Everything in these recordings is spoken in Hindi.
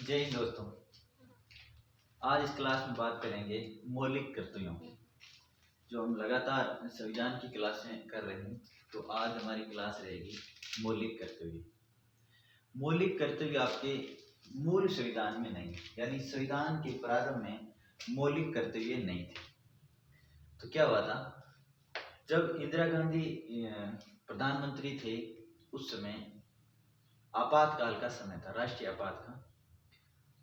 जय हिंद दोस्तों। आज इस क्लास में बात करेंगे मौलिक कर्तव्यों की। जो हम लगातार संविधान की क्लासें कर रहे हैं, तो आज हमारी क्लास रहेगी मौलिक कर्तव्य। मौलिक कर्तव्य आपके मूल संविधान में नहीं है, यानी संविधान के प्रारंभ में मौलिक कर्तव्य नहीं थे। तो क्या हुआ था, जब इंदिरा गांधी प्रधानमंत्री थे, उस समय आपातकाल का समय था, राष्ट्रीय आपात का,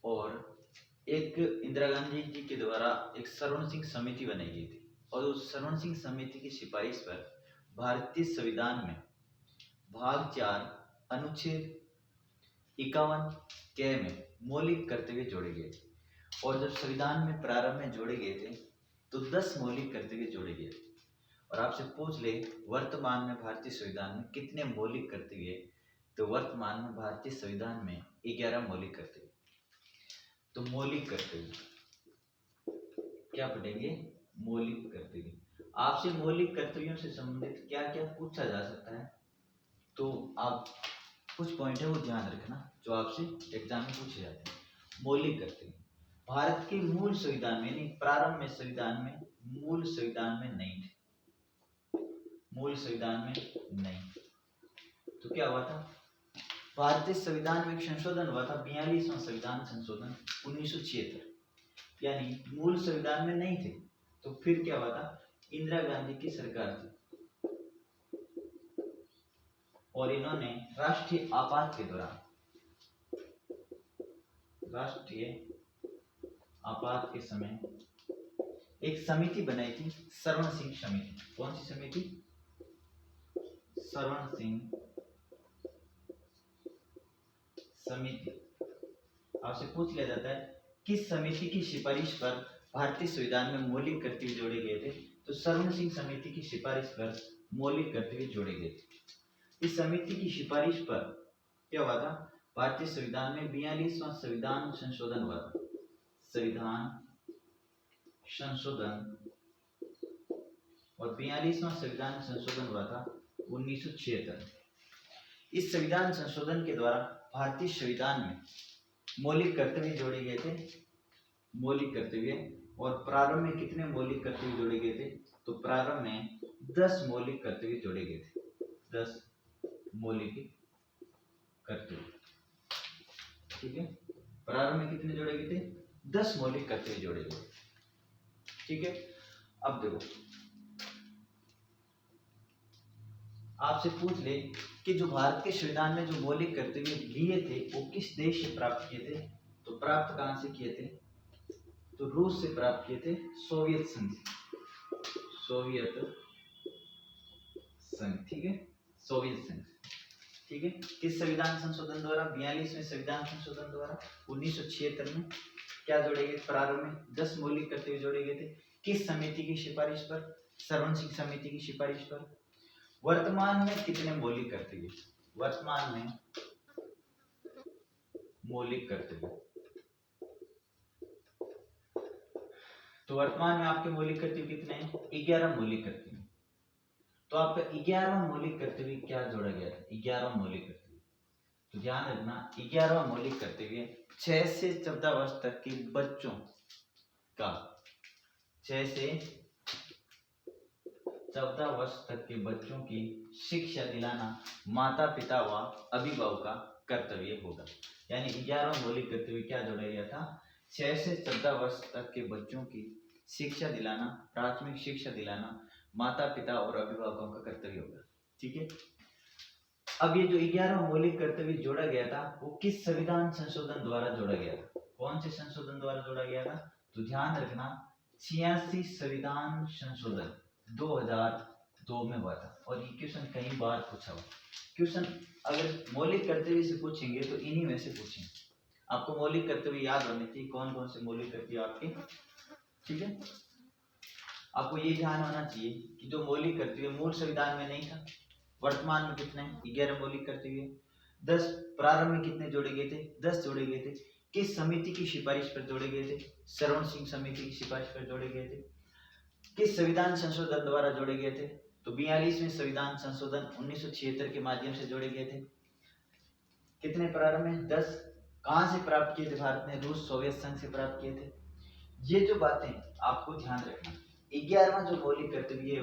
और एक इंदिरा गांधी जी के द्वारा एक सरवण सिंह समिति बनाई गई थी, और उस सरवण सिंह समिति की सिफारिश पर भारतीय संविधान में भाग 4 अनुच्छेद 51 के में मौलिक कर्तव्य जोड़े गए थे। और जब संविधान में प्रारंभ में जोड़े गए थे तो 10 मौलिक कर्तव्य जोड़े गए थे। और आपसे पूछ ले वर्तमान में भारतीय संविधान में कितने मौलिक कर्तव्य है, तो वर्तमान में भारतीय संविधान में 11 मौलिक कर्तव्य। तो मौलिक कर्तव्य क्या पढ़ेंगे? मौलिक कर्तव्य। आपसे मौलिक कर्तव्यों से संबंधित क्या क्या पूछा जा सकता है, तो आप कुछ पॉइंट है वो ध्यान रखना जो आपसे एग्जाम में पूछे जाते हैं। मौलिक कर्तव्य भारत के मूल संविधान में, यानी प्रारंभ में संविधान में, मूल संविधान में नहीं थे। मूल संविधान में नहीं। तो क्या हुआ था, भारतीय संविधान में एक संशोधन हुआ था, 42वां संविधान संशोधन 1976, यानी मूल संविधान में नहीं थे। तो फिर क्या हुआ था, इंदिरा गांधी की सरकार थी और इन्होंने राष्ट्रीय आपात के दौरान, राष्ट्रीय आपात के समय एक समिति बनाई थी, सरवण सिंह समिति। कौन सी समिति? सरवण सिंह समिति। आपसे पूछ लिया जाता है किस समिति की सिफारिश पर भारतीय संविधान में मौलिक कर्तव्य जोड़े गए थे, तो सरवण सिंह समिति की सिफारिश पर मौलिक कर्तव्य जोड़े गए थे। इस समिति की सिफारिश पर क्या हुआ था, भारतीय संविधान में 42वां संविधान संशोधन हुआ था। संविधान संशोधन, और 42वां संविधान संशोधन हुआ था 1976। इस संविधान संशोधन के द्वारा भारतीय संविधान में मौलिक कर्तव्य जोड़े गए थे। मौलिक कर्तव्य, और प्रारंभ में कितने मौलिक कर्तव्य जोड़े गए थे, तो प्रारंभ में 10 मौलिक कर्तव्य जोड़े गए थे। 10 मौलिक कर्तव्य, ठीक है। प्रारंभ में कितने जोड़े गए थे? 10 मौलिक कर्तव्य जोड़े गए, ठीक है। अब देखो, आपसे पूछ ले कि जो भारत के संविधान में जो मौलिक कर्तव्य लिए थे वो किस देश से प्राप्त किए थे, तो प्राप्त कहां से किए थे, तो रूस से प्राप्त किए थे, सोवियत संघ, सोवियत संघ, ठीक है, सोवियत संघ, ठीक है। किस संविधान संशोधन द्वारा? 42वें संविधान संशोधन द्वारा 1976 में क्या जोड़े गए? प्रारंभ में 10 मौलिक कर्तव्य जोड़े गए थे। किस समिति की सिफारिश पर? सरवण सिंह समिति की सिफारिश पर। वर्तमान में कितने मौलिक कर्तव्य? वर्तमान में मौलिक कर्तव्य, तो वर्तमान में आपके मौलिक कर्तव्य कितने हैं? 11 मौलिक कर्तव्य। तो आपका 11वां मौलिक कर्तव्य क्या जोड़ा गया था? 11वां मौलिक कर्तव्य, तो ध्यान रखना 11वां मौलिक कर्तव्य 6 से 14 वर्ष तक के बच्चों का, 6 से 14 वर्ष तक के बच्चों की शिक्षा दिलाना माता पिता व अभिभावक का कर्तव्य होगा। यानी 11वां मौलिक कर्तव्य क्या जोड़ा गया था? 6 से 14 वर्ष तक के बच्चों की शिक्षा दिलाना, प्राथमिक शिक्षा दिलाना माता पिता और अभिभावकों का कर्तव्य होगा, ठीक है। अब ये जो 11वां मौलिक कर्तव्य जोड़ा गया था वो किस संविधान संशोधन द्वारा जोड़ा गया था? कौन से संशोधन द्वारा जोड़ा गया था? तो ध्यान रखना 86 संविधान संशोधन 2002 में हुआ था। और ये क्वेश्चन कई बार पूछा हुआ। क्वेश्चन अगर मौलिक कर्तव्य से पूछेंगे तो इन्हीं में से पूछेंगे। आपको मौलिक कर्तव्य याद होने चाहिए, कौन कौन से मौलिक कर्तव्य आपके, ठीक है। आपको ये ध्यान होना चाहिए कि जो मौलिक कर्तव्य मूल संविधान में नहीं था, वर्तमान में कितने? 11 मौलिक कर्तव्य। 10 प्रारंभ में कितने जोड़े गए थे? 10 जोड़े गए थे। किस समिति की सिफारिश पर जोड़े गए थे? सरवण सिंह समिति की सिफारिश पर जोड़े गए थे। किस संविधान संशोधन द्वारा जोड़े गए थे? तो 42वें संविधान संशोधन 1976 के माध्यम से जोड़े गए थे। कितने प्रारंभ में? 10। कहाँ से प्राप्त किए थे भारत ने? रूस सोवियत संघ से प्राप्त किए थे। ये जो बातें आपको ध्यान रखना। 11वां जो मौलिक कर्तव्य है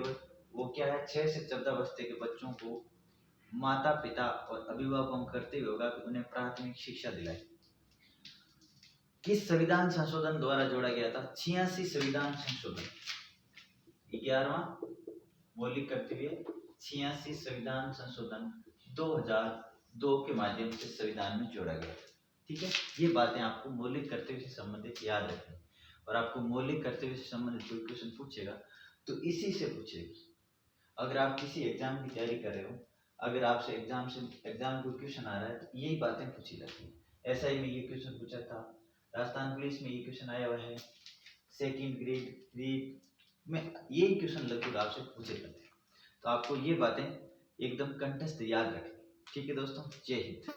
वो क्या है? 6 से 14 वर्ष के बच्चों को माता पिता और अभिभावकों का कर्तव्य होगा कि उन्हें प्राथमिक शिक्षा दिलाए। किस संविधान संशोधन द्वारा जोड़ा गया था? 86 संविधान संशोधन। 11वां मौलिक कर्तव्य 86 संविधान संशोधन 2002 के माध्यम से संविधान में जोड़ा गया। ठीक है, ये बातें आपको मौलिक कर्तव्य से संबंधित याद रखनी। और आपको मौलिक कर्तव्य से संबंधित कोई क्वेश्चन पूछेगा तो इसी से पूछेगा। अगर आप किसी एग्जाम की तैयारी कर रहे हो, अगर आपसे एग्जाम कोई क्वेश्चन आ रहा है तो यही बातें पूछी जाती है। एसआई में ये क्वेश्चन पूछा था, राजस्थान पुलिस में ये क्वेश्चन आया हुआ है, सेकंड ग्रेड में यही क्वेश्चन लगभग आपसे पूछे जाते हैं। तो आपको ये बातें एकदम कंठस्थ याद रखें। ठीक है दोस्तों, जय हिंद।